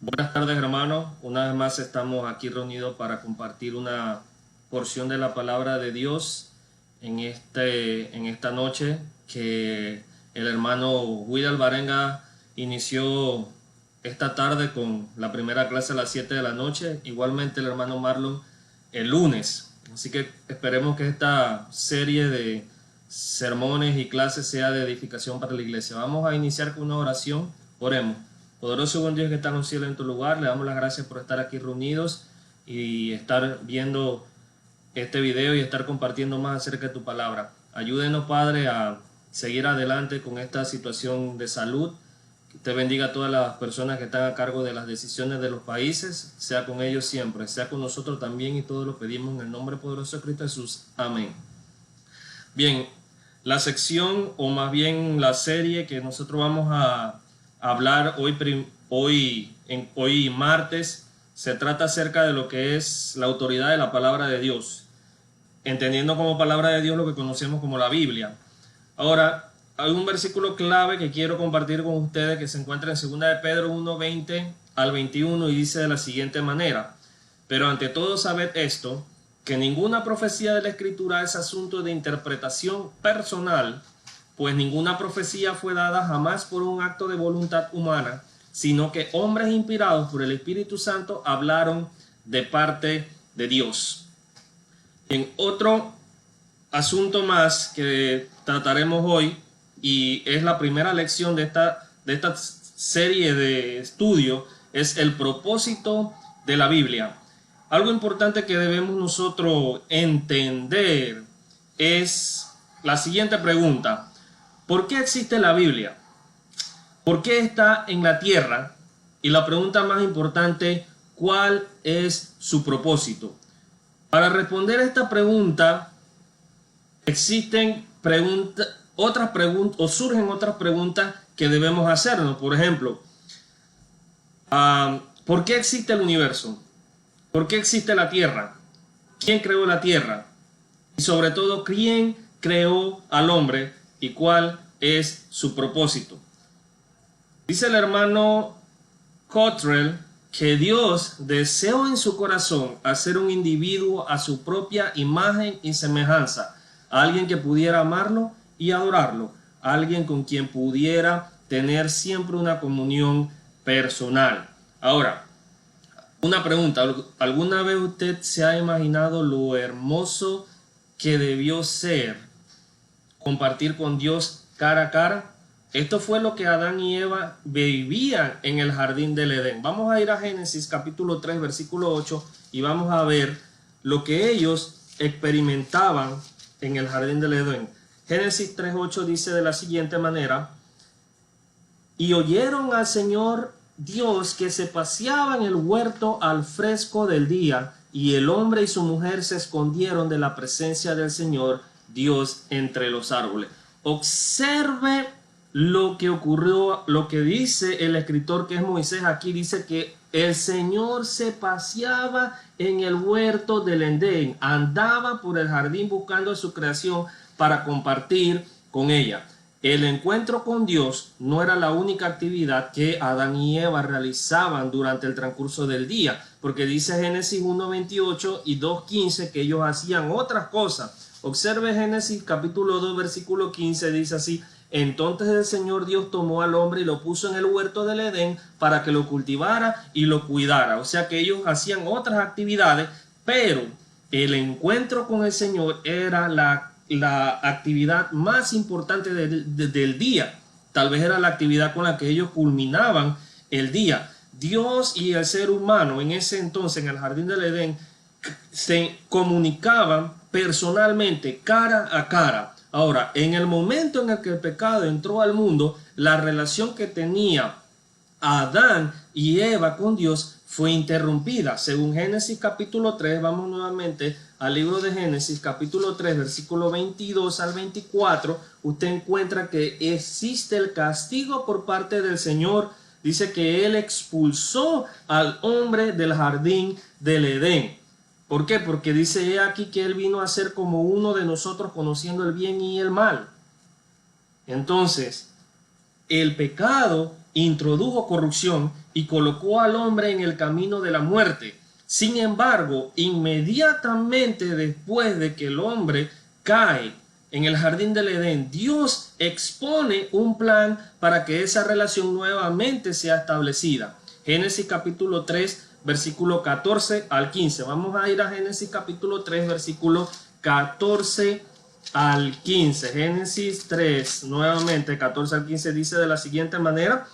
Buenas tardes, hermanos. Una vez más estamos aquí reunidos para compartir una porción de la palabra de Dios en esta noche que el hermano Will Alvarenga inició esta tarde con la primera clase a las 7 de la noche. Igualmente el hermano Marlon el lunes. Así que esperemos que esta serie de sermones y clases sea de edificación para la iglesia. Vamos a iniciar con una oración. Oremos. Poderoso buen Dios que está en los cielos en tu lugar, le damos las gracias por estar aquí reunidos y estar viendo este video y estar compartiendo más acerca de tu palabra. Ayúdenos, Padre, a seguir adelante con esta situación de salud. Que te bendiga a todas las personas que están a cargo de las decisiones de los países, sea con ellos siempre, sea con nosotros también, y todo lo pedimos en el nombre poderoso de Cristo Jesús. Amén. Bien, la sección, o más bien la serie que nosotros vamos a hablar hoy martes, se trata acerca de lo que es la autoridad de la palabra de Dios, entendiendo como palabra de Dios lo que conocemos como la Biblia. Ahora, hay un versículo clave que quiero compartir con ustedes que se encuentra en 2 de Pedro 1, 20 al 21, y dice de la siguiente manera: pero ante todo sabed esto, que ninguna profecía de la Escritura es asunto de interpretación personal, pues ninguna profecía fue dada jamás por un acto de voluntad humana, sino que hombres inspirados por el Espíritu Santo hablaron de parte de Dios. En otro asunto más que trataremos hoy, y es la primera lección de esta serie de estudio, es el propósito de la Biblia. Algo importante que debemos nosotros entender es la siguiente pregunta: ¿por qué existe la Biblia? ¿Por qué está en la tierra? Y la pregunta más importante: ¿cuál es su propósito? Para responder a esta pregunta existen otras preguntas, o surgen otras preguntas que debemos hacernos. Por ejemplo, ¿por qué existe el universo? ¿Por qué existe la tierra? ¿Quién creó la tierra? Y sobre todo, ¿quién creó al hombre y cuál es su propósito? Dice el hermano Cottrell que Dios deseó en su corazón hacer un individuo a su propia imagen y semejanza, alguien que pudiera amarlo y adorarlo, alguien con quien pudiera tener siempre una comunión personal. Ahora, una pregunta: ¿alguna vez usted se ha imaginado lo hermoso que debió ser compartir con Dios cara a cara? Esto fue lo que Adán y Eva vivían en el jardín del Edén. Vamos a ir a Génesis capítulo 3, versículo 8, y vamos a ver lo que ellos experimentaban en el jardín del Edén. Génesis 3:8 dice de la siguiente manera: y oyeron al Señor Dios que se paseaba en el huerto al fresco del día, y el hombre y su mujer se escondieron de la presencia del Señor Dios entre los árboles. Observe lo que ocurrió, lo que dice el escritor, que es Moisés. Aquí dice que el Señor se paseaba en el huerto del Edén, andaba por el jardín buscando su creación para compartir con ella. El encuentro con Dios no era la única actividad que Adán y Eva realizaban durante el transcurso del día, porque dice Génesis 1:28 y 2:15 que ellos hacían otras cosas. Observe Génesis capítulo 2 versículo 15, dice así: entonces el Señor Dios tomó al hombre y lo puso en el huerto del Edén para que lo cultivara y lo cuidara. O sea que ellos hacían otras actividades, pero el encuentro con el Señor era la actividad más importante del día. Tal vez era la actividad con la que ellos culminaban el día. Dios y el ser humano en ese entonces, en el jardín del Edén, se comunicaban personalmente, cara a cara. Ahora, en el momento en el que el pecado entró al mundo, la relación que tenía Adán y Eva con Dios fue interrumpida. Según Génesis capítulo 3, vamos nuevamente al libro de Génesis capítulo 3, versículo 22 al 24, usted encuentra que existe el castigo por parte del Señor. Dice que Él expulsó al hombre del jardín del Edén. ¿Por qué? Porque dice aquí que Él vino a ser como uno de nosotros, conociendo el bien y el mal. Entonces, el pecado introdujo corrupción y colocó al hombre en el camino de la muerte. Sin embargo, inmediatamente después de que el hombre cae en el jardín del Edén, Dios expone un plan para que esa relación nuevamente sea establecida. Génesis capítulo 3, versículo 14 al 15. Vamos a ir a Génesis capítulo 3, versículo 14 al 15. Génesis 3, nuevamente 14 al 15, dice de la siguiente manera: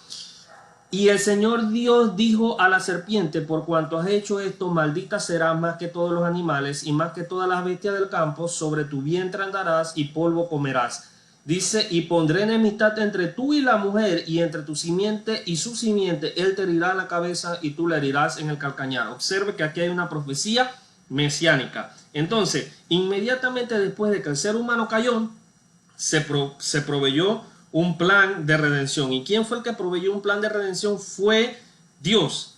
y el Señor Dios dijo a la serpiente: por cuanto has hecho esto, maldita serás más que todos los animales y más que todas las bestias del campo. Sobre tu vientre andarás y polvo comerás. Dice: y pondré enemistad entre tú y la mujer, y entre tu simiente y su simiente. Él te herirá la cabeza y tú le herirás en el calcañar. Observe que aquí hay una profecía mesiánica. Entonces, inmediatamente después de que el ser humano cayó, se proveyó un plan de redención. ¿Y quién fue el que proveyó un plan de redención? Fue Dios.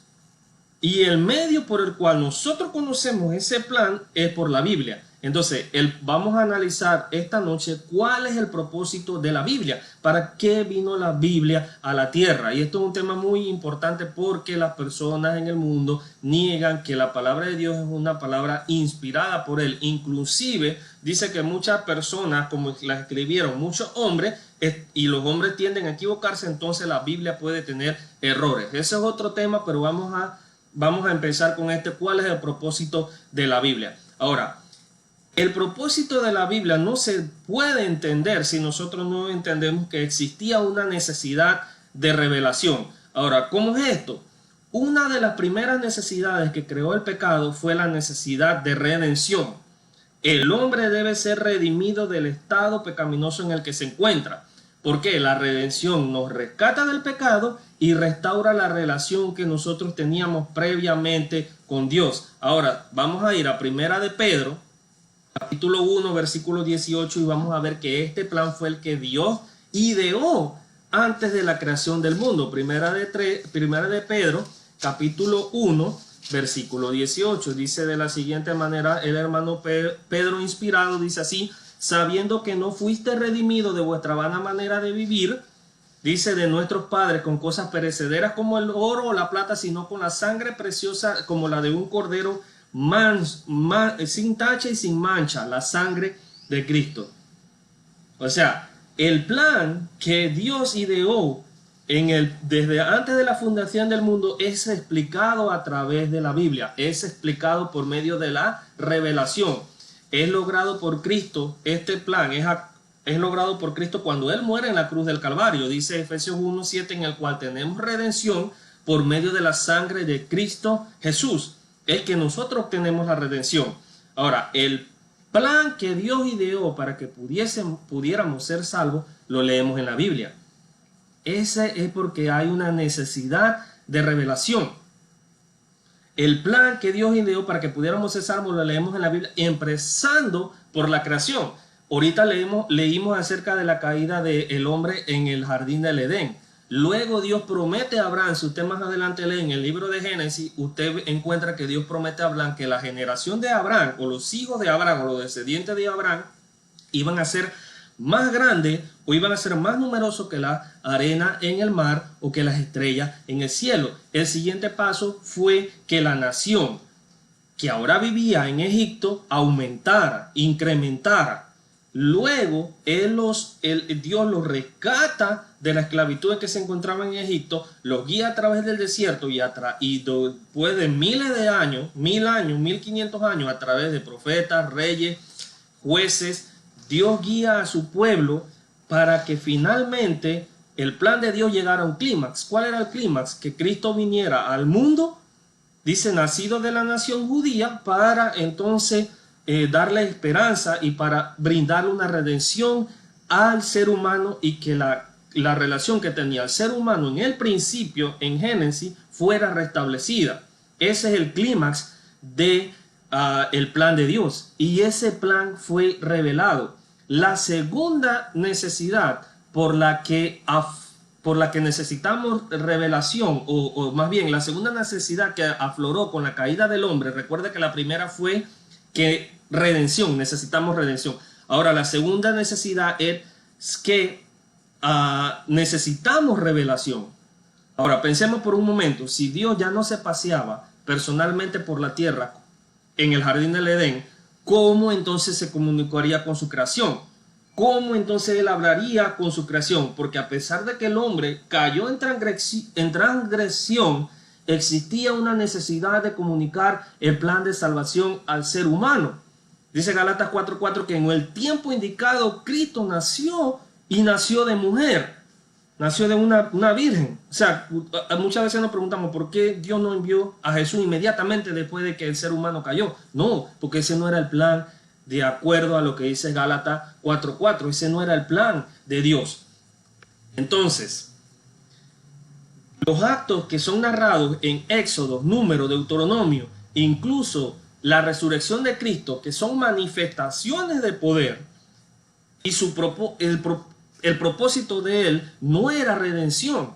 Y el medio por el cual nosotros conocemos ese plan es por la Biblia. Entonces, vamos a analizar esta noche cuál es el propósito de la Biblia. ¿Para qué vino la Biblia a la tierra? Y esto es un tema muy importante porque las personas en el mundo niegan que la palabra de Dios es una palabra inspirada por Él. Inclusive dice que muchas personas, como las escribieron muchos hombres, y los hombres tienden a equivocarse, entonces la Biblia puede tener errores. Ese es otro tema, pero vamos a empezar con ¿cuál es el propósito de la Biblia? Ahora, el propósito de la Biblia no se puede entender si nosotros no entendemos que existía una necesidad de revelación. Ahora, ¿cómo es esto? Una de las primeras necesidades que creó el pecado fue la necesidad de redención. El hombre debe ser redimido del estado pecaminoso en el que se encuentra, porque la redención nos rescata del pecado y restaura la relación que nosotros teníamos previamente con Dios. Ahora, vamos a ir a Primera de Pedro, capítulo 1, versículo 18, y vamos a ver que este plan fue el que Dios ideó antes de la creación del mundo. Primera de Pedro, capítulo 1, versículo 18, dice de la siguiente manera el hermano Pedro inspirado, dice así: sabiendo que no fuiste redimido de vuestra vana manera de vivir, dice, de nuestros padres con cosas perecederas como el oro o la plata, sino con la sangre preciosa como la de un cordero sin tacha y sin mancha, la sangre de Cristo. O sea, el plan que Dios ideó desde antes de la fundación del mundo es explicado a través de la Biblia, es explicado por medio de la revelación. Es logrado por Cristo, este plan es logrado por Cristo cuando Él muere en la cruz del Calvario. Dice Efesios 1:7, en el cual tenemos redención por medio de la sangre de Cristo Jesús. Es que nosotros obtenemos la redención. Ahora, el plan que Dios ideó para que pudiéramos ser salvos, lo leemos en la Biblia. Ese es porque hay una necesidad de revelación. El plan que Dios ideó para que pudiéramos ser salvos lo leemos en la Biblia, empezando por la creación. Ahorita leímos acerca de la caída del hombre en el jardín del Edén. Luego Dios promete a Abraham, si usted más adelante lee en el libro de Génesis, usted encuentra que Dios promete a Abraham que la generación de Abraham, o los hijos de Abraham, o los descendientes de Abraham, iban a ser más grandes o iban a ser más numerosos que la arena en el mar o que las estrellas en el cielo. El siguiente paso fue que la nación que ahora vivía en Egipto aumentara, incrementara. Luego Dios los rescata de la esclavitud en que se encontraban en Egipto, los guía a través del desierto y después de miles de años, 1000 años, 1500 años, a través de profetas, reyes, jueces, Dios guía a su pueblo para que finalmente el plan de Dios llegara a un clímax. ¿Cuál era el clímax? Que Cristo viniera al mundo, dice, nacido de la nación judía, para entonces darle esperanza y para brindarle una redención al ser humano, y que la relación que tenía el ser humano en el principio, en Génesis, fuera restablecida. Ese es el clímax de el plan de Dios, y ese plan fue revelado. La segunda necesidad por la que necesitamos revelación, o más bien la segunda necesidad que afloró con la caída del hombre, recuerda que la primera fue que redención, necesitamos redención. Ahora la segunda necesidad es que necesitamos revelación. Ahora, pensemos por un momento, si Dios ya no se paseaba personalmente por la tierra en el jardín del Edén, ¿cómo entonces se comunicaría con su creación? ¿Cómo entonces él hablaría con su creación? Porque a pesar de que el hombre cayó en transgresión, existía una necesidad de comunicar el plan de salvación al ser humano. Dice Gálatas 4:4 que en el tiempo indicado Cristo nació y nació de mujer. Nació de una virgen. O sea, muchas veces nos preguntamos por qué Dios no envió a Jesús inmediatamente después de que el ser humano cayó. No, porque ese no era el plan de acuerdo a lo que dice Gálatas 4:4. Ese no era el plan de Dios. Entonces, los actos que son narrados en Éxodo, Número, Deuteronomio, incluso la resurrección de Cristo, que son manifestaciones de poder, y el propósito de él no era redención.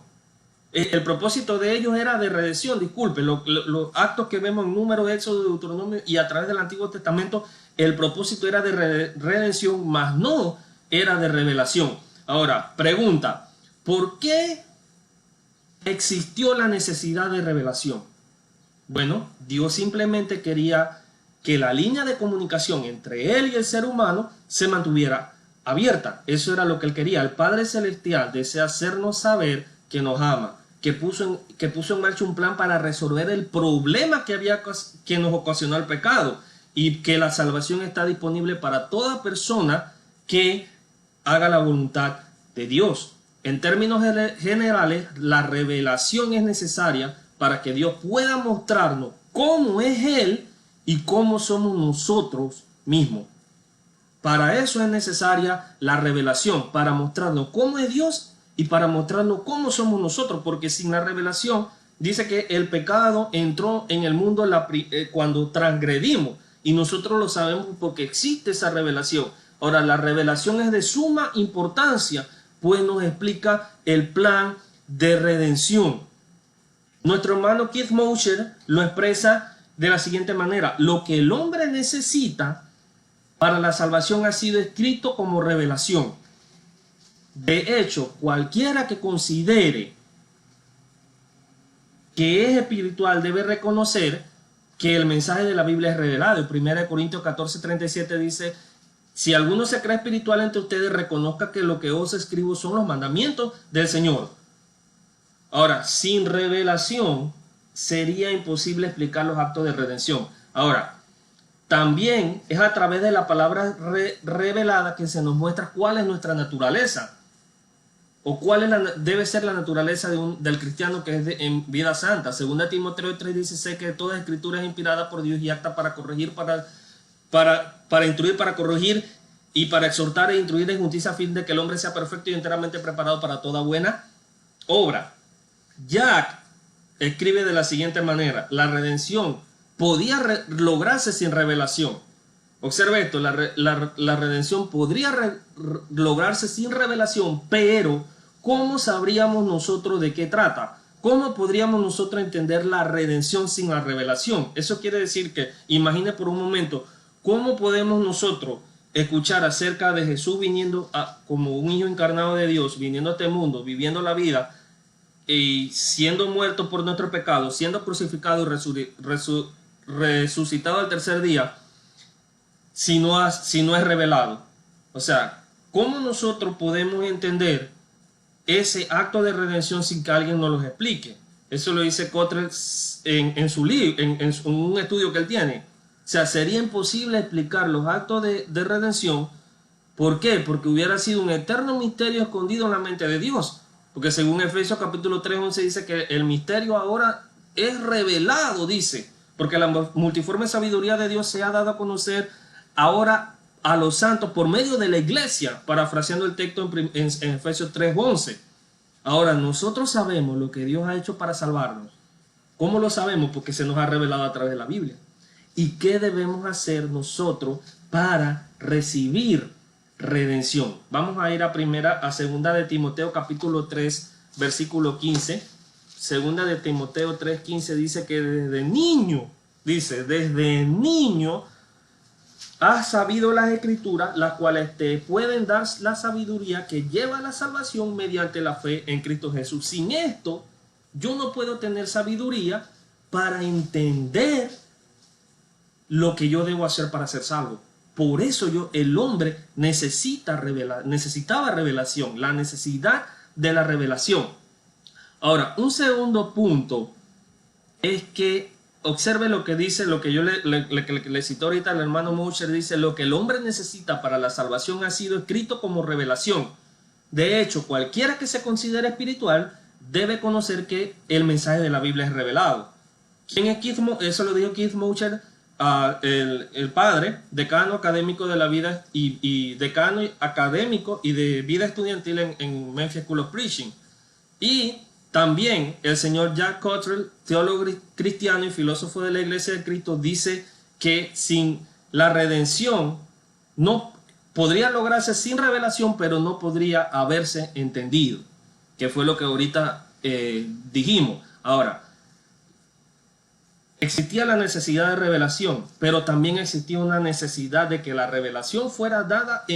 El propósito de ellos era de redención, disculpe. Los actos que vemos en Número, Éxodo, Deuteronomio y a través del Antiguo Testamento, el propósito era de redención, mas no era de revelación. Ahora, pregunta, ¿por qué existió la necesidad de revelación? Bueno, Dios simplemente quería que la línea de comunicación entre él y el ser humano se mantuviera abierta. Eso era lo que él quería. El Padre Celestial desea hacernos saber que nos ama, que puso en marcha un plan para resolver el problema que nos ocasionó el pecado, y que la salvación está disponible para toda persona que haga la voluntad de Dios. En términos generales, la revelación es necesaria para que Dios pueda mostrarnos cómo es Él y cómo somos nosotros mismos. Para eso es necesaria la revelación, para mostrarnos cómo es Dios y para mostrarnos cómo somos nosotros, porque sin la revelación, dice que el pecado entró en el mundo cuando transgredimos, y nosotros lo sabemos porque existe esa revelación. Ahora, la revelación es de suma importancia, pues nos explica el plan de redención. Nuestro hermano Keith Mosher lo expresa de la siguiente manera: lo que el hombre necesita para la salvación ha sido escrito como revelación. De hecho, cualquiera que considere que es espiritual debe reconocer que el mensaje de la Biblia es revelado. 1 Corintios 14:37 dice: si alguno se cree espiritual entre ustedes, reconozca que lo que os escribo son los mandamientos del Señor. Ahora, sin revelación sería imposible explicar los actos de redención. Ahora, también es a través de la palabra revelada que se nos muestra cuál es nuestra naturaleza, o cuál debe ser la naturaleza del cristiano que es en vida santa. 2 Timoteo 3:16, que toda escritura es inspirada por Dios y apta para corregir, para instruir, para corregir y para exhortar e instruir en justicia, a fin de que el hombre sea perfecto y enteramente preparado para toda buena obra. Jack escribe de la siguiente manera: la redención podía lograrse sin revelación. Observe esto: la redención podría lograrse sin revelación, pero ¿cómo sabríamos nosotros de qué trata? ¿Cómo podríamos nosotros entender la redención sin la revelación? Eso quiere decir que, imagine por un momento, ¿cómo podemos nosotros escuchar acerca de Jesús viniendo como un hijo encarnado de Dios, viniendo a este mundo, viviendo la vida y siendo muerto por nuestro pecado, siendo crucificado y resucitado al tercer día, si no es revelado? O sea, ¿cómo nosotros podemos entender ese acto de redención sin que alguien nos lo explique? Eso lo dice Cottrell en su libro, en un estudio que él tiene. O sea, sería imposible explicar los actos de redención. ¿Por qué? Porque hubiera sido un eterno misterio escondido en la mente de Dios. Porque según Efesios capítulo 3:11 dice que el misterio ahora es revelado, dice. Porque la multiforme sabiduría de Dios se ha dado a conocer ahora a los santos por medio de la iglesia, parafraseando el texto en Efesios 3:11. Ahora, nosotros sabemos lo que Dios ha hecho para salvarnos. ¿Cómo lo sabemos? Porque se nos ha revelado a través de la Biblia. ¿Y qué debemos hacer nosotros para recibir redención? Vamos a ir a segunda de Timoteo capítulo 3 versículo 15. Segunda de Timoteo 3:15 dice que desde niño has sabido las escrituras, las cuales te pueden dar la sabiduría que lleva a la salvación mediante la fe en Cristo Jesús. Sin esto yo no puedo tener sabiduría para entender lo que yo debo hacer para ser salvo. Por eso el hombre necesitaba revelación, la necesidad de la revelación. Ahora, un segundo punto es que observe lo que dice, lo que yo le citó ahorita al hermano Mosher, dice: lo que el hombre necesita para la salvación ha sido escrito como revelación. De hecho, cualquiera que se considere espiritual debe conocer que el mensaje de la Biblia es revelado. ¿Quién es Keith Mosher? Eso lo dijo Keith Mosher, el padre, decano académico de la vida y decano académico y de vida estudiantil en Memphis School of Preaching. Y también el señor Jack Cottrell, teólogo cristiano y filósofo de la Iglesia de Cristo, dice que sin la redención no podría lograrse sin revelación, pero no podría haberse entendido, que fue lo que ahorita dijimos. Ahora, existía la necesidad de revelación, pero también existía una necesidad de que la revelación fuera dada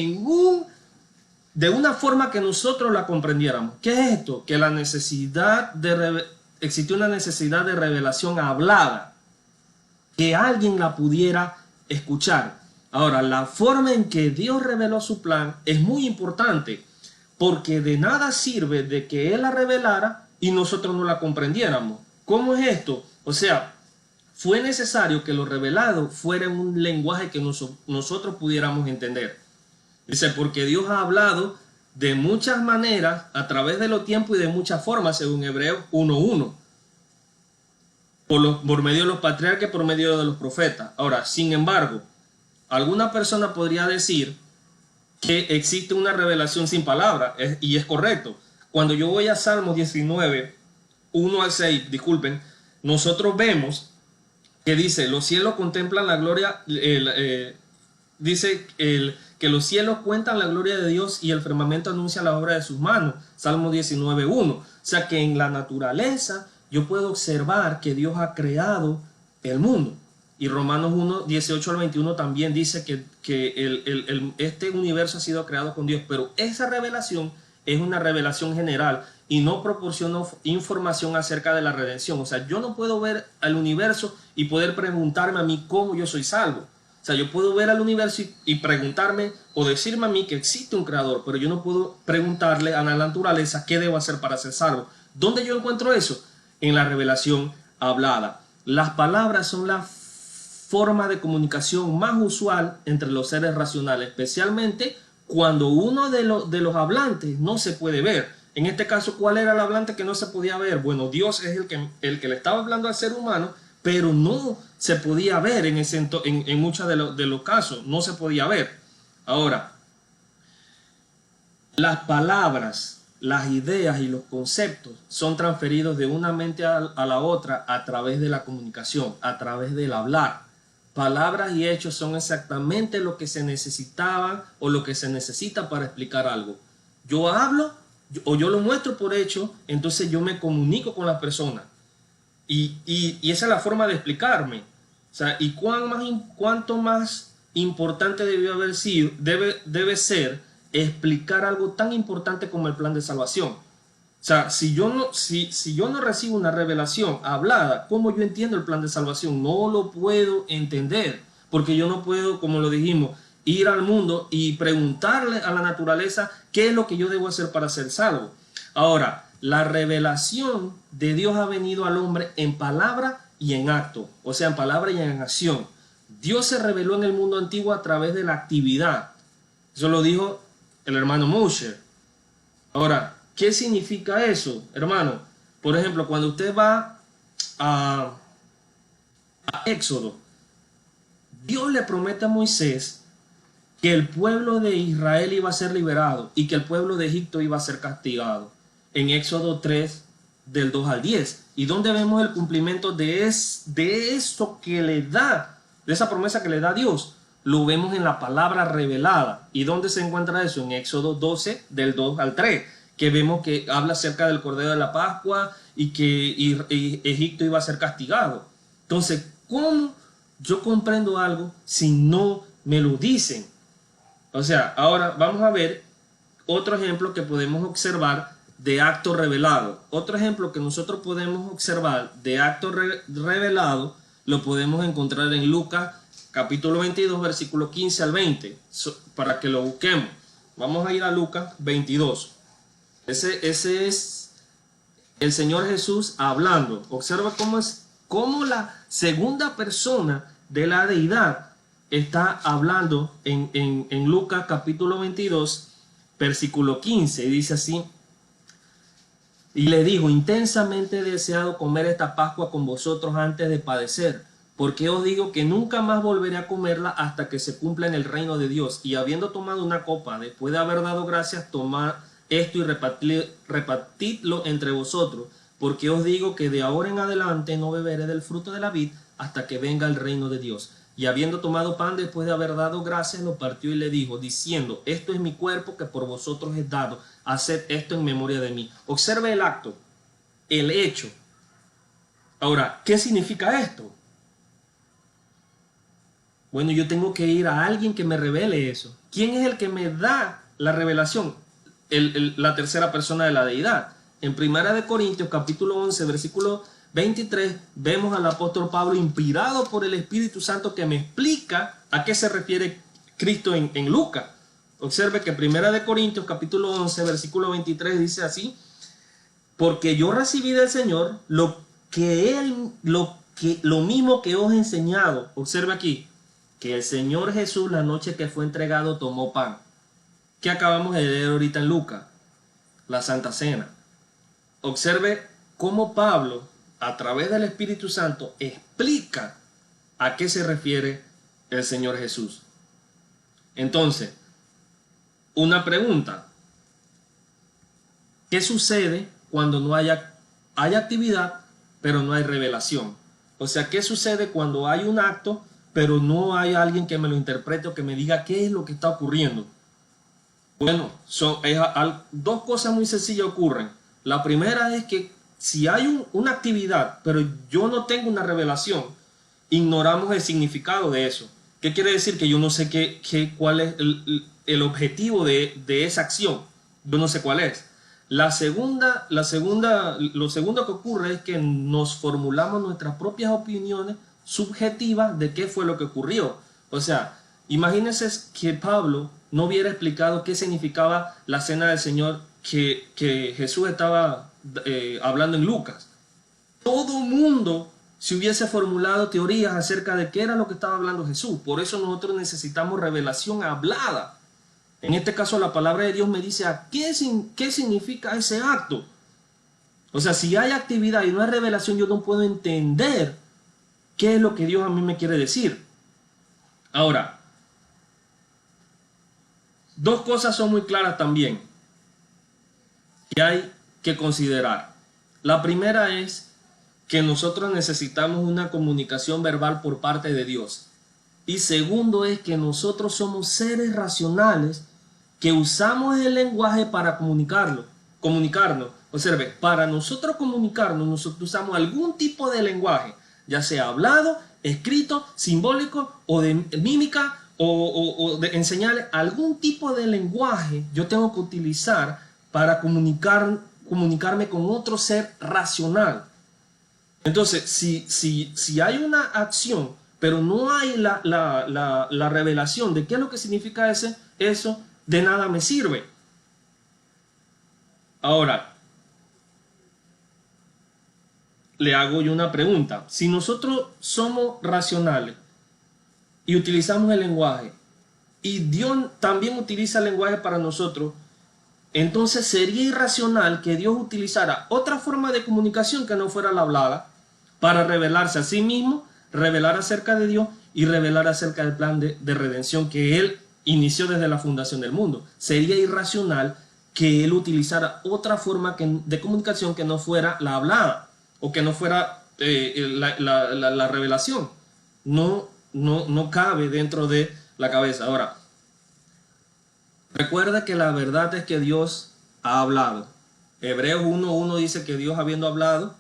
de una forma que nosotros la comprendiéramos. ¿Qué es esto? Que existió una necesidad de revelación hablada, que alguien la pudiera escuchar. Ahora, la forma en que Dios reveló su plan es muy importante, porque de nada sirve de que Él la revelara y nosotros no la comprendiéramos. ¿Cómo es esto? O sea, fue necesario que lo revelado fuera en un lenguaje que nosotros pudiéramos entender. Dice, porque Dios ha hablado de muchas maneras, a través de los tiempos y de muchas formas, según Hebreos 1:1. Por medio de los patriarcas, por medio de los profetas. Ahora, sin embargo, alguna persona podría decir que existe una revelación sin palabra, y es correcto. Cuando yo voy a Salmos 19, 1 al 6, disculpen, nosotros vemos que dice: los cielos contemplan la gloria, dice que los cielos cuentan la gloria de Dios y el firmamento anuncia la obra de sus manos. Salmo 19:1. O sea que en la naturaleza yo puedo observar que Dios ha creado el mundo. Y Romanos 1, 18 al 21 también dice que este universo ha sido creado con Dios. Pero esa revelación es una revelación general y no proporciona información acerca de la redención. O sea, yo no puedo ver al universo y poder preguntarme a mí cómo yo soy salvo. O sea, yo puedo ver al universo y preguntarme o decirme a mí que existe un creador, pero yo no puedo preguntarle a la naturaleza qué debo hacer para ser salvo. ¿Dónde yo encuentro eso? En la revelación hablada. Las palabras son la forma de comunicación más usual entre los seres racionales, especialmente cuando uno de los hablantes no se puede ver. En este caso, ¿cuál era el hablante que no se podía ver? Bueno, Dios es el que le estaba hablando al ser humano, pero no se podía ver en muchos de los casos, no se podía ver. Ahora, las palabras, las ideas y los conceptos son transferidos de una mente a la otra a través de la comunicación, a través del hablar. Palabras y hechos son exactamente lo que se necesitaba o lo que se necesita para explicar algo. Yo hablo o yo lo muestro por hecho, entonces yo me comunico con la persona. Y esa es la forma de explicarme. O sea, y cuánto más importante debe ser explicar algo tan importante como el plan de salvación. O sea, si yo no recibo una revelación hablada, ¿cómo yo entiendo el plan de salvación? No lo puedo entender, porque yo no puedo, como lo dijimos, ir al mundo y preguntarle a la naturaleza qué es lo que yo debo hacer para ser salvo. Ahora, la revelación de Dios ha venido al hombre en palabra y en acto, o sea, en palabra y en acción. Dios se reveló en el mundo antiguo a través de la actividad. Eso lo dijo el hermano Mosher. Ahora, ¿qué significa eso, hermano? Por ejemplo, cuando usted va a Éxodo, Dios le promete a Moisés que el pueblo de Israel iba a ser liberado y que el pueblo de Egipto iba a ser castigado. En Éxodo 3, del 2 al 10. ¿Y dónde vemos el cumplimiento de eso que le da, de esa promesa que le da Dios? Lo vemos en la palabra revelada. ¿Y dónde se encuentra eso? En Éxodo 12, del 2 al 3, que vemos que habla acerca del Cordero de la Pascua y que Egipto iba a ser castigado. Entonces, ¿cómo yo comprendo algo si no me lo dicen? O sea, ahora vamos a ver otro ejemplo que podemos observar de acto revelado. Otro ejemplo que nosotros podemos observar de acto revelado lo podemos encontrar en Lucas capítulo 22, versículo 15 al 20, para que lo busquemos. Vamos a ir a Lucas 22. Ese es el Señor Jesús hablando. Observa cómo la segunda persona de la deidad está hablando en Lucas capítulo 22, versículo 15. Y dice así: y le dijo, intensamente he deseado comer esta Pascua con vosotros antes de padecer, porque os digo que nunca más volveré a comerla hasta que se cumpla en el reino de Dios. Y habiendo tomado una copa, después de haber dado gracias, tomad esto y repartidlo entre vosotros, porque os digo que de ahora en adelante no beberé del fruto de la vid hasta que venga el reino de Dios. Y habiendo tomado pan, después de haber dado gracias, lo partió y le dijo, diciendo, esto es mi cuerpo que por vosotros es dado, haced esto en memoria de mí. Observe el acto, el hecho. Ahora, ¿qué significa esto? Bueno, yo tengo que ir a alguien que me revele eso. ¿Quién es el que me da la revelación? La tercera persona de la deidad. En 1 Corintios capítulo 11, versículo 23, vemos al apóstol Pablo inspirado por el Espíritu Santo que me explica a qué se refiere Cristo en Lucas. Observe que 1 Corintios capítulo 11, versículo 23 dice así: porque yo recibí del Señor lo mismo que os he enseñado. Observe aquí, que el Señor Jesús, la noche que fue entregado, tomó pan. ¿Qué acabamos de leer ahorita en Lucas? La Santa Cena. Observe cómo Pablo, a través del Espíritu Santo, explica a qué se refiere el Señor Jesús. Entonces, una pregunta: ¿qué sucede cuando no hay actividad, pero no hay revelación? O sea, ¿qué sucede cuando hay un acto, pero no hay alguien que me lo interprete o que me diga qué es lo que está ocurriendo? Bueno, dos cosas muy sencillas ocurren. La primera es que si hay una actividad, pero yo no tengo una revelación, ignoramos el significado de eso. ¿Qué quiere decir? Que yo no sé cuál es el objetivo de esa acción. Yo no sé cuál es. Lo segundo que ocurre es que nos formulamos nuestras propias opiniones subjetivas de qué fue lo que ocurrió. O sea, imagínense que Pablo no hubiera explicado qué significaba la cena del Señor que Jesús estaba hablando en Lucas. Todo mundo se hubiese formulado teorías acerca de qué era lo que estaba hablando Jesús. Por eso nosotros necesitamos revelación hablada. En este caso la palabra de Dios me dice qué significa ese acto. O sea, si hay actividad y no hay revelación, yo no puedo entender qué es lo que Dios a mí me quiere decir. Ahora, dos cosas son muy claras también que hay que considerar. La primera es que nosotros necesitamos una comunicación verbal por parte de Dios. Y segundo es que nosotros somos seres racionales que usamos el lenguaje para comunicarnos. Observe, para nosotros comunicarnos, nosotros usamos algún tipo de lenguaje, ya sea hablado, escrito, simbólico o de mímica o en señales. Algún tipo de lenguaje yo tengo que utilizar para comunicarme con otro ser racional. Entonces, si hay una acción, pero no hay la revelación de qué es lo que significa eso, de nada me sirve. Ahora, le hago yo una pregunta. Si nosotros somos racionales y utilizamos el lenguaje, y Dios también utiliza el lenguaje para nosotros, entonces sería irracional que Dios utilizara otra forma de comunicación que no fuera la hablada para revelarse a sí mismo, revelar acerca de Dios y revelar acerca del plan de redención que Él inició desde la fundación del mundo. Sería irracional que Él utilizara otra forma de comunicación que no fuera la hablada o que no fuera la revelación. No cabe dentro de la cabeza. Ahora, recuerda que la verdad es que Dios ha hablado. Hebreos 1:1 dice que Dios habiendo hablado,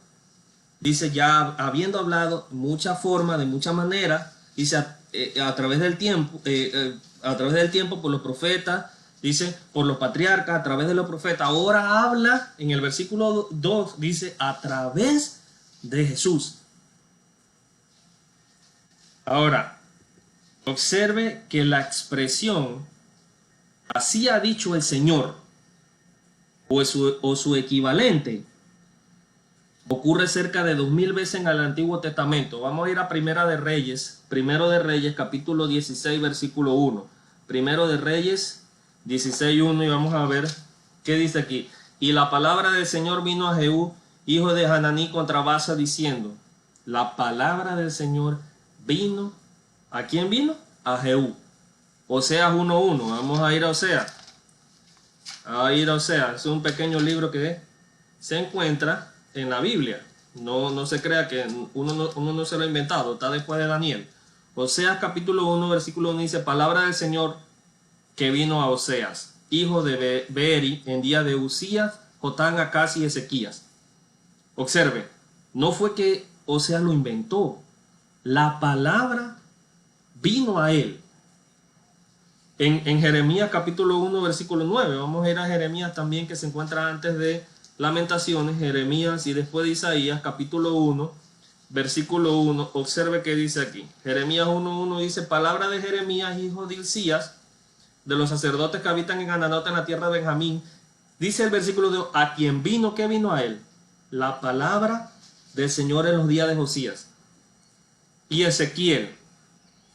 dice ya habiendo hablado de mucha forma, de mucha manera, dice a través del tiempo por los profetas dice por los patriarcas, a través de los profetas. Ahora habla en el versículo 2, dice a través de Jesús. Ahora, observe que la expresión así ha dicho el Señor o su equivalente ocurre cerca de 2000 veces en el Antiguo Testamento. Vamos a ir a Primero de Reyes, capítulo 16, versículo 1. Primero de Reyes 16:1, y vamos a ver qué dice aquí. Y la palabra del Señor vino a Jehú, hijo de Hananí, contra Baasa, diciendo. La palabra del Señor vino. ¿A quién vino? A Jehú. Oseas 1:1. Vamos a ir a Oseas. Es un pequeño libro que se encuentra en la Biblia. No se crea que uno no se lo ha inventado. Está después de Daniel. Oseas capítulo 1, versículo 1 dice: palabra del Señor que vino a Oseas, hijo de Beeri, en día de Usías, Jotán, Acaz y Ezequías. Observe, no fue que Oseas lo inventó. La palabra vino a él. En Jeremías capítulo 1, versículo 9. Vamos a ir a Jeremías también, que se encuentra antes de Lamentaciones. Jeremías y después de Isaías, capítulo 1, versículo 1. Observe qué dice aquí. Jeremías 1:1 dice: palabra de Jeremías, hijo de Hilcías, de los sacerdotes que habitan en Ananot, en la tierra de Benjamín. Dice el versículo 2: a quien vino, ¿qué vino a él? La palabra del Señor en los días de Josías. Y Ezequiel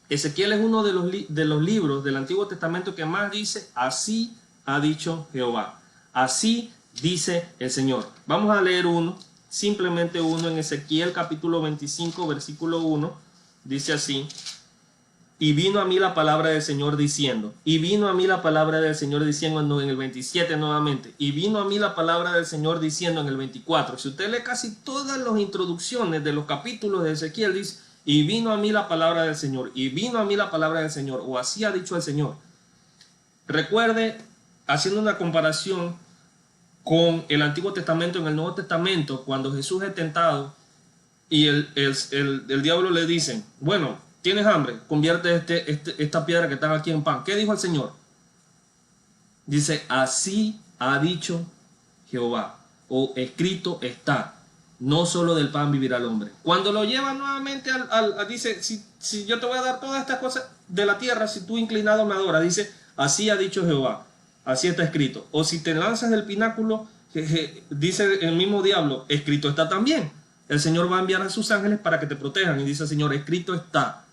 es uno de los libros del Antiguo Testamento que más dice: así ha dicho Jehová, así dice el Señor. Vamos a leer simplemente uno, en Ezequiel capítulo 25, versículo 1. Dice así: y vino a mí la palabra del Señor diciendo, no, en el 27 nuevamente, y vino a mí la palabra del Señor diciendo en el 24. Si usted lee casi todas las introducciones de los capítulos de Ezequiel, dice: y vino a mí la palabra del Señor, y vino a mí la palabra del Señor, o así ha dicho el Señor. Recuerde, haciendo una comparación con el Antiguo Testamento, en el Nuevo Testamento, cuando Jesús es tentado y el diablo le dice: bueno, tienes hambre, convierte esta piedra que está aquí en pan. ¿Qué dijo el Señor? Dice: así ha dicho Jehová, o escrito está. No solo del pan vivirá el hombre. Cuando lo lleva nuevamente dice: si yo te voy a dar todas estas cosas de la tierra, si tú inclinado me adoras, dice: así ha dicho Jehová, así está escrito. O si te lanzas del pináculo, dice el mismo diablo: escrito está también. El Señor va a enviar a sus ángeles para que te protejan, y dice el Señor: escrito está.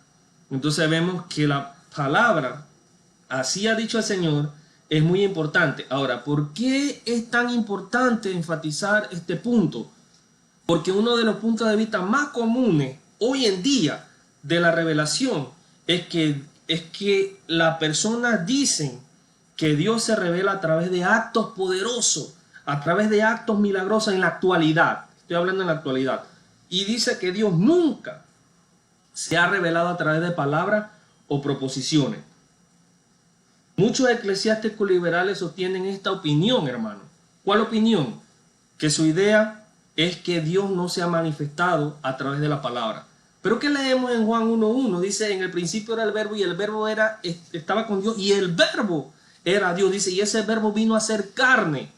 Entonces vemos que la palabra, así ha dicho el Señor, es muy importante. Ahora, ¿por qué es tan importante enfatizar este punto? Porque uno de los puntos de vista más comunes hoy en día de la revelación es que las personas dicen que Dios se revela a través de actos poderosos, a través de actos milagrosos en la actualidad. Estoy hablando en la actualidad. Y dice que Dios nunca se ha revelado a través de palabras o proposiciones. Muchos eclesiásticos liberales sostienen esta opinión, hermano. ¿Cuál opinión? Que su idea es que Dios no se ha manifestado a través de la palabra. Pero ¿qué leemos en Juan 1:1? Dice: en el principio era el verbo, y el verbo estaba con Dios, y el verbo era Dios. Dice: y ese verbo vino a ser carne.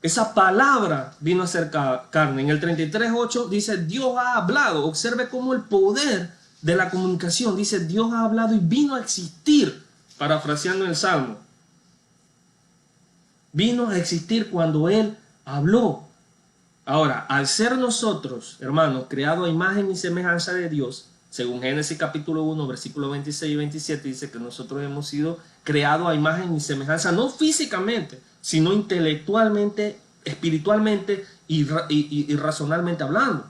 Esa palabra vino a ser carne. En el 33:8 dice: Dios ha hablado. Observe cómo el poder de la comunicación. Dice: Dios ha hablado y vino a existir. Parafraseando el Salmo. Vino a existir cuando Él habló. Ahora, al ser nosotros, hermanos, creados a imagen y semejanza de Dios, según Génesis capítulo 1, versículos 26 y 27, dice que nosotros hemos sido creados a imagen y semejanza, no físicamente, sino intelectualmente, espiritualmente y racionalmente hablando.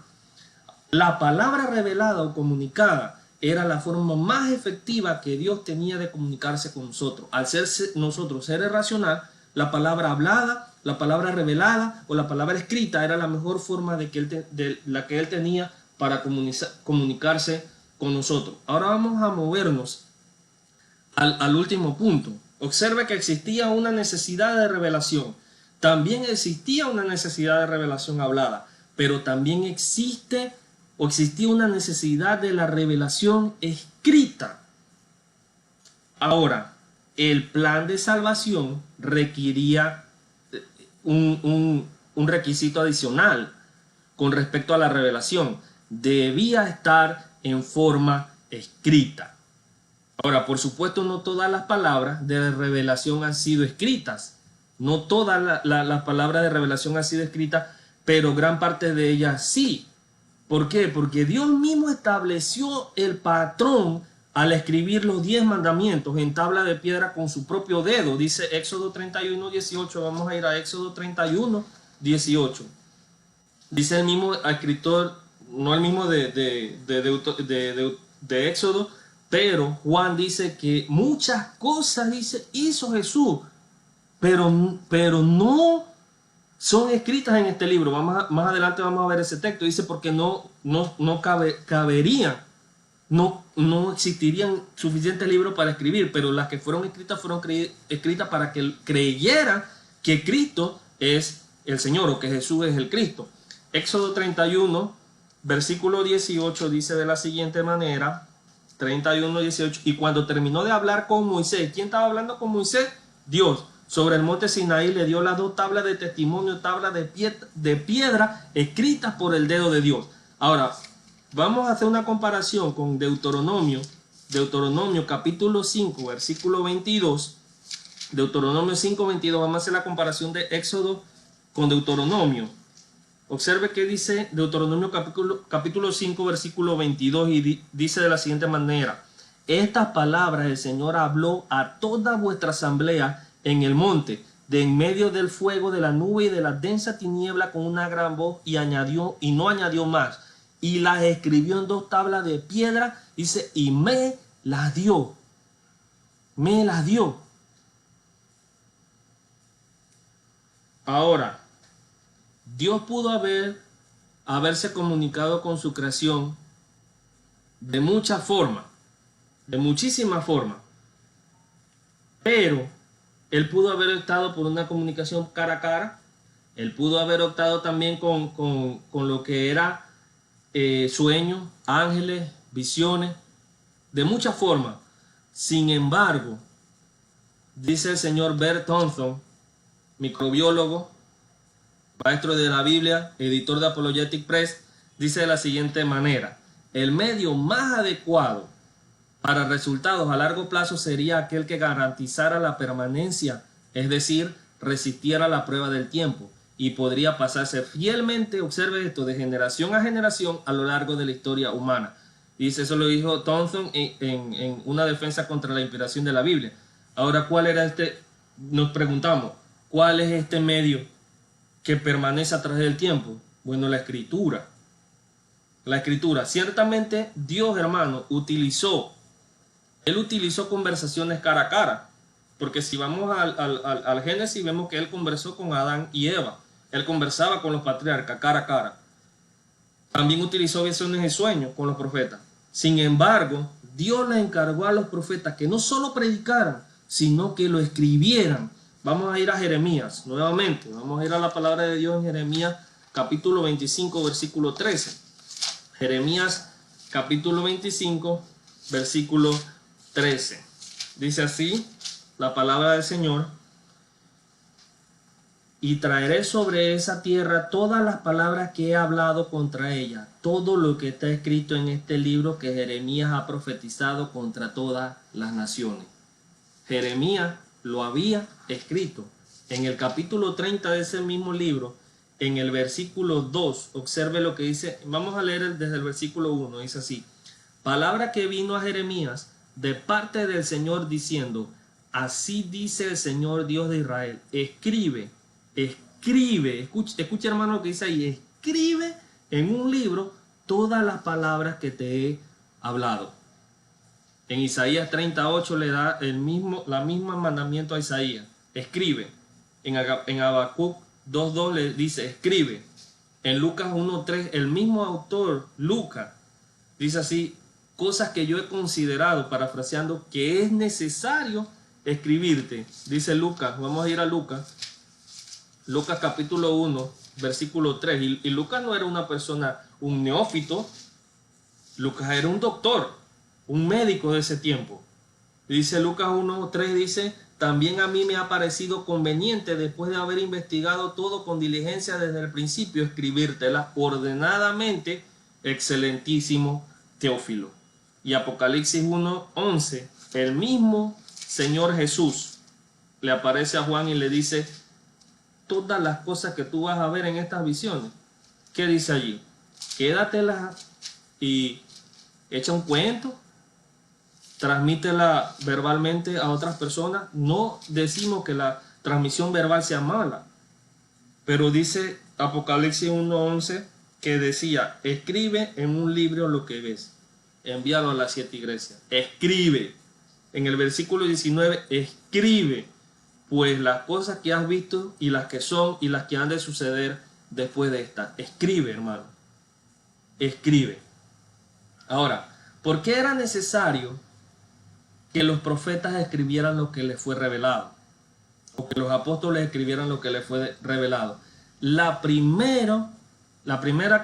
La palabra revelada o comunicada era la forma más efectiva que Dios tenía de comunicarse con nosotros. Al ser nosotros seres racionales, la palabra hablada, la palabra revelada o la palabra escrita era la mejor forma de la que Él tenía para comunicarse con nosotros. Ahora vamos a movernos al último punto. Observe que existía una necesidad de revelación. También existía una necesidad de revelación hablada, pero también existía una necesidad de la revelación escrita. Ahora, el plan de salvación requería un requisito adicional con respecto a la revelación. Debía estar en forma escrita. Ahora, por supuesto, no todas las palabras de revelación han sido escritas. No todas las palabras de revelación han sido escritas, pero gran parte de ellas sí. ¿Por qué? Porque Dios mismo estableció el patrón al escribir los 10 mandamientos en tabla de piedra con su propio dedo. Dice Éxodo 31, 18. Vamos a ir a Éxodo 31, 18. Dice el mismo escritor, no el mismo de Éxodo, pero Juan dice que muchas cosas hizo Jesús, pero no son escritas en este libro. Más adelante vamos a ver ese texto. Dice porque no caberían, no existirían suficientes libros para escribir, pero las que fueron escritas escritas para que creyera que Cristo es el Señor o que Jesús es el Cristo. Éxodo 31, versículo 18 dice de la siguiente manera, 31, 18, y cuando terminó de hablar con Moisés, ¿quién estaba hablando con Moisés? Dios. Sobre el monte Sinaí le dio las 2 tablas de testimonio, tablas de piedra escritas por el dedo de Dios. Ahora, vamos a hacer una comparación con Deuteronomio capítulo 5, versículo 22. Deuteronomio 5, 22, vamos a hacer la comparación de Éxodo con Deuteronomio. Observe que dice Deuteronomio capítulo 5, versículo 22, y dice de la siguiente manera: estas palabras el Señor habló a toda vuestra asamblea en el monte, de en medio del fuego, de la nube y de la densa tiniebla, con una gran voz, y no añadió más, y las escribió en 2 tablas de piedra, dice, y me las dio. Ahora, Dios pudo haberse comunicado con su creación de muchas formas, de muchísimas formas, pero Él pudo haber optado por una comunicación cara a cara. Él pudo haber optado también con lo que era sueños, ángeles, visiones, de muchas formas. Sin embargo, dice el señor Bert Thompson, microbiólogo, maestro de la Biblia, editor de Apologetic Press, dice de la siguiente manera: el medio más adecuado para resultados a largo plazo sería aquel que garantizara la permanencia, es decir, resistiera la prueba del tiempo y podría pasarse fielmente, observe esto, de generación a generación a lo largo de la historia humana. Dice, eso lo dijo Thompson en una defensa contra la inspiración de la Biblia. Ahora, ¿cuál era nos preguntamos, ¿cuál es este medio que permanece a través del tiempo? Bueno, la Escritura. La Escritura. Ciertamente Dios, hermano, utilizó conversaciones cara a cara, porque si vamos al Génesis vemos que Él conversó con Adán y Eva. Él conversaba con los patriarcas cara a cara. También utilizó visiones y sueños con los profetas. Sin embargo, Dios le encargó a los profetas que no solo predicaran, sino que lo escribieran. Vamos a ir a Jeremías nuevamente. Vamos a ir a la palabra de Dios en Jeremías capítulo 25, versículo 13. Jeremías capítulo 25, versículo 13. Dice así la palabra del Señor: y traeré sobre esa tierra todas las palabras que he hablado contra ella, todo lo que está escrito en este libro que Jeremías ha profetizado contra todas las naciones. Jeremías lo había escrito en el capítulo 30 de ese mismo libro, en el versículo 2. Observe lo que dice. Vamos a leer desde el versículo 1. Dice así: palabra que vino a Jeremías de parte del Señor diciendo, así dice el Señor Dios de Israel, escribe, escucha hermano lo que dice ahí, escribe en un libro todas las palabras que te he hablado. En Isaías 38 le da la misma mandamiento a Isaías, escribe. En Habacuc 2.2 le dice, escribe. En Lucas 1.3 el mismo autor, Lucas, dice así, cosas que yo he considerado, parafraseando, que es necesario escribirte. Dice Lucas, vamos a ir a Lucas capítulo 1, versículo 3. Y Lucas no era una persona, un neófito. Lucas era un doctor, un médico de ese tiempo. Dice Lucas 1:3, dice, también a mí me ha parecido conveniente, después de haber investigado todo con diligencia desde el principio, escribírtela ordenadamente, excelentísimo Teófilo. Y Apocalipsis 1:11, el mismo Señor Jesús le aparece a Juan y le dice todas las cosas que tú vas a ver en estas visiones. ¿Qué dice allí? Quédatelas y echa un cuento, transmítela verbalmente a otras personas. No decimos que la transmisión verbal sea mala, pero dice Apocalipsis 1:11 que decía, escribe en un libro lo que ves, envíalo a las 7 iglesias. Escribe. En el versículo 19, escribe pues las cosas que has visto y las que son y las que han de suceder después de esta. Escribe, hermano. Escribe. Ahora, ¿por qué era necesario que los profetas escribieran lo que les fue revelado? O que los apóstoles escribieran lo que les fue revelado. La primera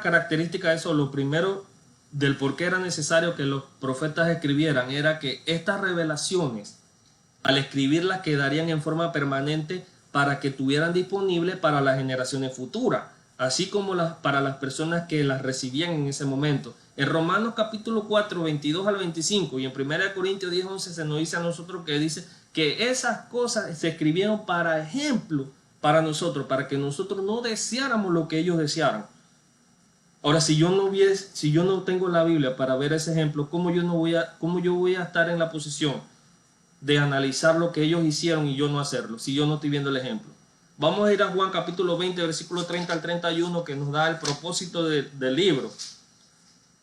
característica de eso, lo primero del por qué era necesario que los profetas escribieran, era que estas revelaciones, al escribirlas, quedarían en forma permanente para que estuvieran disponibles para las generaciones futuras, así como para las personas que las recibían en ese momento. En Romanos capítulo 4, 22 al 25 y en 1 Corintios 10, 11 se nos dice a nosotros que dice que esas cosas se escribieron para ejemplo para nosotros, para que nosotros no deseáramos lo que ellos desearon. Ahora, si yo no tengo la Biblia para ver ese ejemplo, ¿cómo yo voy a estar en la posición de analizar lo que ellos hicieron y yo no hacerlo, si yo no estoy viendo el ejemplo? Vamos a ir a Juan capítulo 20, versículo 30 al 31, que nos da el propósito del libro.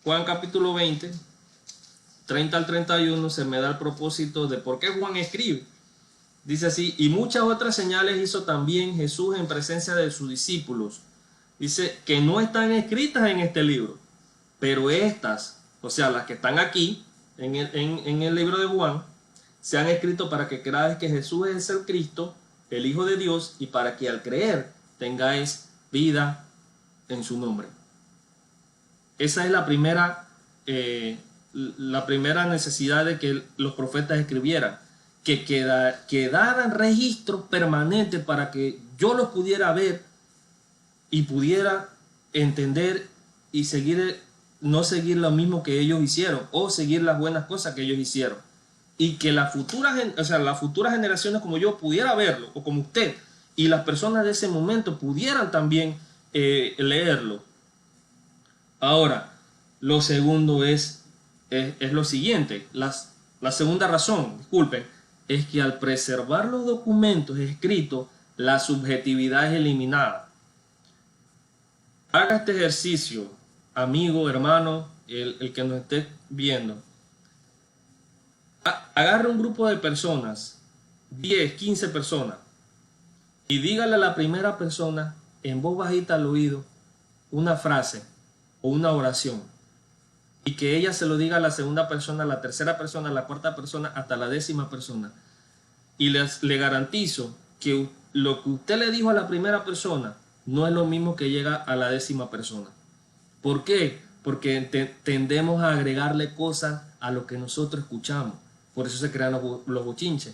Juan capítulo 20, 30 al 31, se me da el propósito de por qué Juan escribe. Dice así, y muchas otras señales hizo también Jesús en presencia de sus discípulos. Dice que no están escritas en este libro, pero estas, o sea, las que están aquí, en el libro de Juan, se han escrito para que creáis que Jesús es el Cristo, el Hijo de Dios, y para que al creer tengáis vida en su nombre. Esa es la primera necesidad de que los profetas escribieran, que quedaran registros permanentes para que yo los pudiera ver y pudiera entender y no seguir lo mismo que ellos hicieron, o seguir las buenas cosas que ellos hicieron. Y que las futuras generaciones como yo pudiera verlo, o como usted, y las personas de ese momento pudieran también leerlo. Ahora, lo segundo es lo siguiente. La segunda razón, disculpen, es que al preservar los documentos escritos, la subjetividad es eliminada. Haga este ejercicio, amigo, hermano, el que nos esté viendo. Agarre un grupo de personas, 10, 15 personas, y dígale a la primera persona en voz bajita al oído una frase o una oración, y que ella se lo diga a la segunda persona, a la tercera persona, a la cuarta persona, hasta la 10ª persona. Y le garantizo que lo que usted le dijo a la primera persona no es lo mismo que llega a la 10ª persona. ¿Por qué? Porque tendemos a agregarle cosas a lo que nosotros escuchamos. Por eso se crean los bochinches.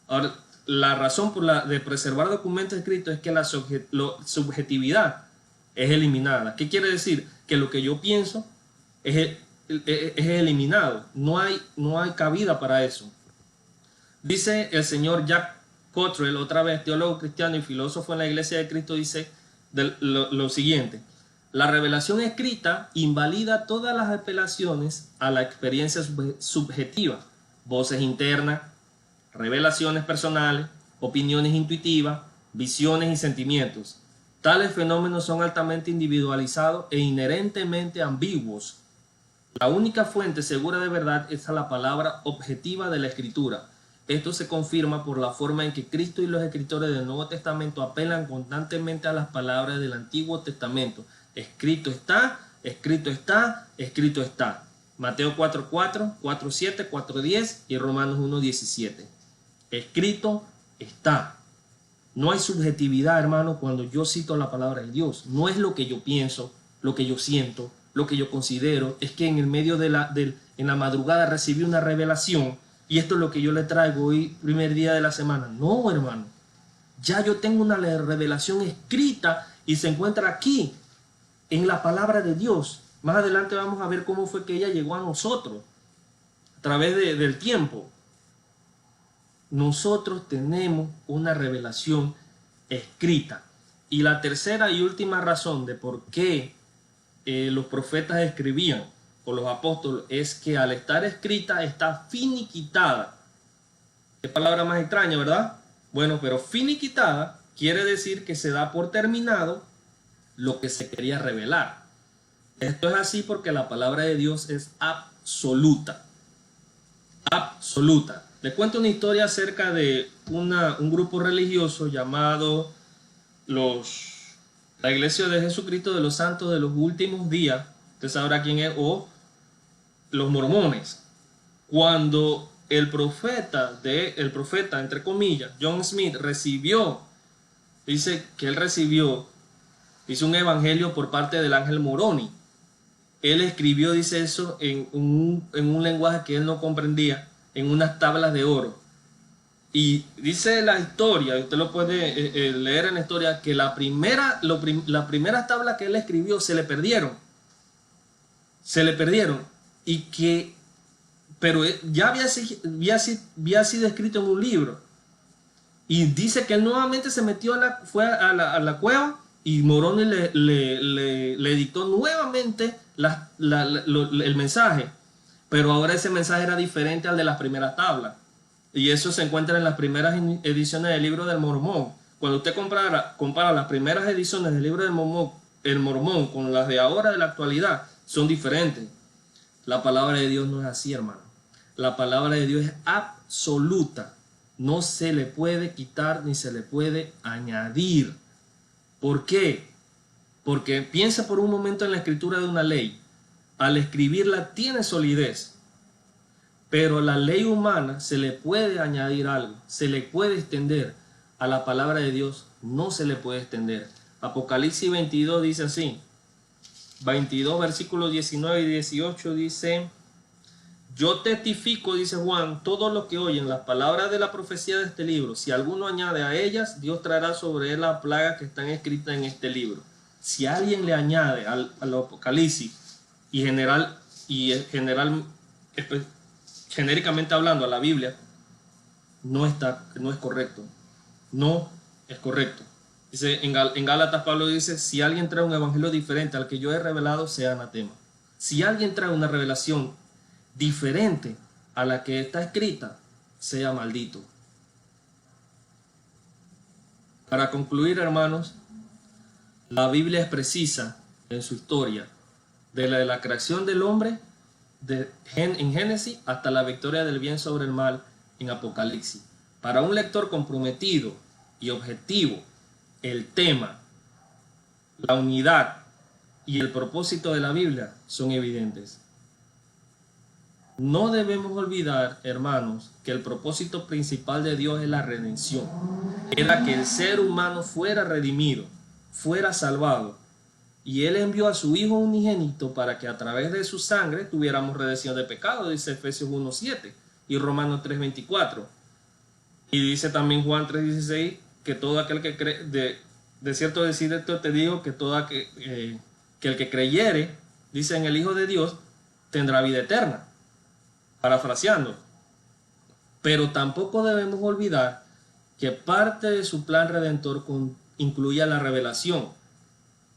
Ahora, la razón de preservar documentos escritos es que la subjetividad es eliminada. ¿Qué quiere decir? Que lo que yo pienso es eliminado. No hay cabida para eso. Dice el señor Jack Cottrell, otra vez teólogo cristiano y filósofo en la Iglesia de Cristo, dice lo siguiente: la revelación escrita invalida todas las apelaciones a la experiencia subjetiva, voces internas, revelaciones personales, opiniones intuitivas, visiones y sentimientos. Tales fenómenos son altamente individualizados e inherentemente ambiguos. La única fuente segura de verdad es la palabra objetiva de la Escritura. Esto se confirma por la forma en que Cristo y los escritores del Nuevo Testamento apelan constantemente a las palabras del Antiguo Testamento. Escrito está, escrito está, escrito está. Mateo 4:4, 4:7, 4:10 y Romanos 1:17. Escrito está. No hay subjetividad, hermano, cuando yo cito la palabra de Dios. No es lo que yo pienso, lo que yo siento, lo que yo considero. Es que en el medio en la madrugada recibí una revelación Y esto es lo que yo le traigo hoy, primer día de la semana. No, hermano. Ya yo tengo una revelación escrita y se encuentra aquí, en la palabra de Dios. Más adelante vamos a ver cómo fue que ella llegó a nosotros, a través del tiempo. Nosotros tenemos una revelación escrita. Y la tercera y última razón de por qué los profetas escribían, o los apóstoles, es que al estar escrita está finiquitada. Qué palabra más extraña, ¿verdad? Bueno, pero finiquitada quiere decir que se da por terminado lo que se quería revelar. Esto es así porque la palabra de Dios es absoluta. Absoluta. Les cuento una historia acerca de un grupo religioso llamado la Iglesia de Jesucristo de los Santos de los Últimos Días. Usted sabrá quién es, o los mormones. Cuando el profeta, entre comillas, John Smith dice que él recibió, hizo un evangelio por parte del ángel Moroni. Él escribió, dice eso, en un lenguaje que él no comprendía, en unas tablas de oro. Y dice la historia, usted lo puede leer en la historia, que las primeras tablas que él escribió se le perdieron. Pero ya había sido escrito en un libro. Y dice que él nuevamente se metió fue a la cueva, y Moroni le dictó nuevamente el mensaje. Pero ahora ese mensaje era diferente al de las primeras tablas. Y eso se encuentra en las primeras ediciones del libro del Mormón. Cuando usted compara las primeras ediciones del libro del Mormón, el Mormón, con las de ahora, de la actualidad, son diferentes. La palabra de Dios no es así, hermano. La palabra de Dios es absoluta. No se le puede quitar ni se le puede añadir. ¿Por qué? Porque piensa por un momento en la escritura de una ley. Al escribirla tiene solidez. Pero la ley humana se le puede añadir algo, se le puede extender. A la palabra de Dios no se le puede extender. Apocalipsis 22 dice así. 22 versículos 19 y 18 dice: yo testifico, dice Juan, todos los que oyen las palabras de la profecía de este libro. Si alguno añade a ellas, Dios traerá sobre él las plagas que están escritas en este libro. Si alguien le añade al Apocalipsis genéricamente hablando a la Biblia, no es correcto. No es correcto. Dice en Gálatas, Pablo dice: si alguien trae un evangelio diferente al que yo he revelado, sea anatema. Si alguien trae una revelación diferente a la que está escrita, sea maldito. Para concluir, hermanos, la Biblia es precisa en su historia, de la creación del hombre en Génesis hasta la victoria del bien sobre el mal en Apocalipsis. Para un lector comprometido y objetivo, el tema, la unidad y el propósito de la Biblia son evidentes. No debemos olvidar, hermanos, que el propósito principal de Dios es la redención. Era que el ser humano fuera redimido, fuera salvado. Y Él envió a su Hijo unigénito para que a través de su sangre tuviéramos redención de pecado, dice Efesios 1:7 y Romanos 3:24. Y dice también Juan 3:16 que todo aquel que cree, de cierto te digo que que el que creyere, dice, en el Hijo de Dios, tendrá vida eterna. Parafraseando. Pero tampoco debemos olvidar que parte de su plan redentor incluía la revelación.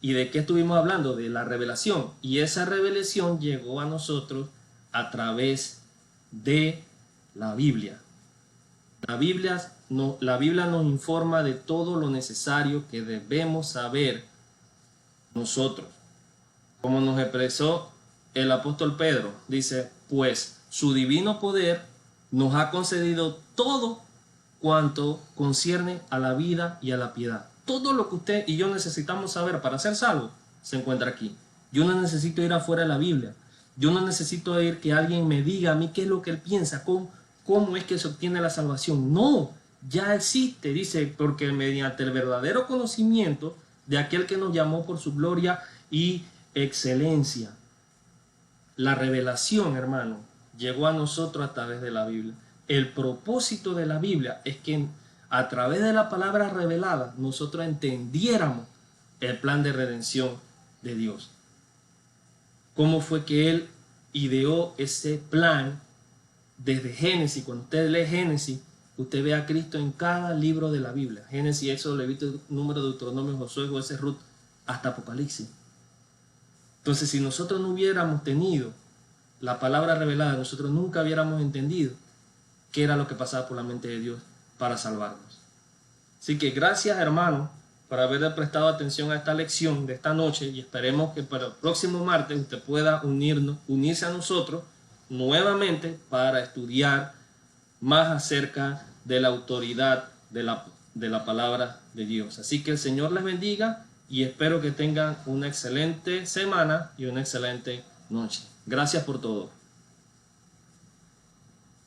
¿Y de qué estuvimos hablando? De la revelación. Y esa revelación llegó a nosotros a través de la Biblia. La Biblia nos informa de todo lo necesario que debemos saber nosotros. Como nos expresó el apóstol Pedro, dice: pues su divino poder nos ha concedido todo cuanto concierne a la vida y a la piedad. Todo lo que usted y yo necesitamos saber para ser salvos se encuentra aquí. Yo no necesito ir afuera de la Biblia. Yo no necesito ir que alguien me diga a mí qué es lo que él piensa, cómo es que se obtiene la salvación. No, ya existe, dice, porque mediante el verdadero conocimiento de aquel que nos llamó por su gloria y excelencia. La revelación, hermano, llegó a nosotros a través de la Biblia. el propósito de la Biblia es que a través de la palabra revelada nosotros entendiéramos el plan de redención de Dios. Cómo fue que Él ideó ese plan desde Génesis. Cuando usted lee Génesis, usted ve a Cristo en cada libro de la Biblia. Génesis, Éxodo, Levítico, Número, Deuteronomio, Josué, Jueces, Ruth, hasta Apocalipsis. Entonces, si nosotros no hubiéramos tenido la palabra revelada, nosotros nunca hubiéramos entendido qué era lo que pasaba por la mente de Dios para salvarnos. Así que gracias, hermano, por haber prestado atención a esta lección de esta noche, y esperemos que para el próximo martes usted pueda unirse a nosotros nuevamente para estudiar más acerca de la autoridad de la palabra de Dios. Así que el Señor les bendiga y espero que tengan una excelente semana y una excelente noche. Gracias por todo.